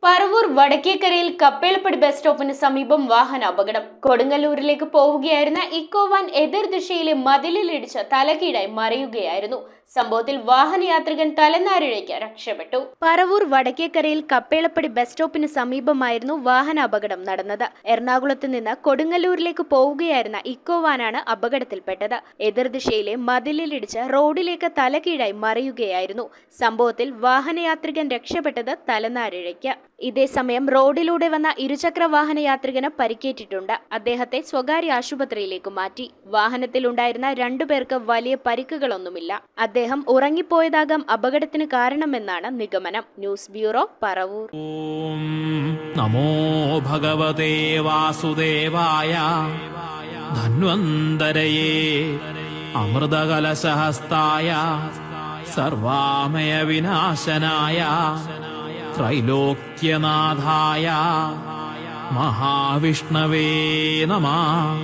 Paravur വടക്കേക്കരയിൽ കപ്പേളപ്പടി bus സ്റ്റോപ്പിന് സമീപം വാഹന അപകടം. കൊടുങ്ങല്ലൂരിലേക്ക് പോവുകയായിരുന്ന ഇക്കോ വാൻ എതിർദിശയിലെ മതിലിലിടിച്ച് തലകീഴായി മറിയുകയായിരുന്നു. സംഭവത്തിൽ വാഹനയാത്രികൻ തലനാരിഴയ്ക്ക് രക്ഷപ്പെട്ടു. പറവൂർ വടക്കേക്കരയിൽ കപ്പേളപ്പടി ബസ് സ്റ്റോപ്പിന് സമീപമായിരുന്നു വാഹന അപകടം നടന്നത്. എറണാകുളത്ത് നിന്ന് കൊടുങ്ങല്ലൂരിലേക്ക് പോവുകയായിരുന്ന ഇക്കോ വാനാണ് അപകടത്തിൽപ്പെട്ടത്. എതിർദിശയിലെ മതിലിലിടിച്ച് റോഡിലേക്ക് തലകീഴായി മറിയുകയായിരുന്നു. സംഭവത്തിൽ വാഹനയാത്രികൻ രക്ഷപ്പെട്ടത് തലനാരിഴയ്ക്ക്. ഇതേസമയം റോഡിലൂടെ വന്ന ഇരുചക്ര വാഹന യാത്രികന് പരിക്കേറ്റിട്ടുണ്ട്. അദ്ദേഹത്തെ സ്വകാര്യ ആശുപത്രിയിലേക്ക് മാറ്റി. വാഹനത്തിലുണ്ടായിരുന്ന 2 പേർക്ക് വലിയ പരിക്കുകളൊന്നുമില്ല. അദ്ദേഹം ഉറങ്ങിപ്പോയതാകാം അപകടത്തിന് കാരണമെന്നാണ് നിഗമനം. News bureau, Paravur. നമോ ഭഗവതേ വാസുദേവായ ധന്വന്തരയേ അമൃതകലശഹസ്തായ സർവാമയ വിനാശനായ ത്രൈലോക്യനാഥായ മഹാവിഷ്ണവേ നമഃ.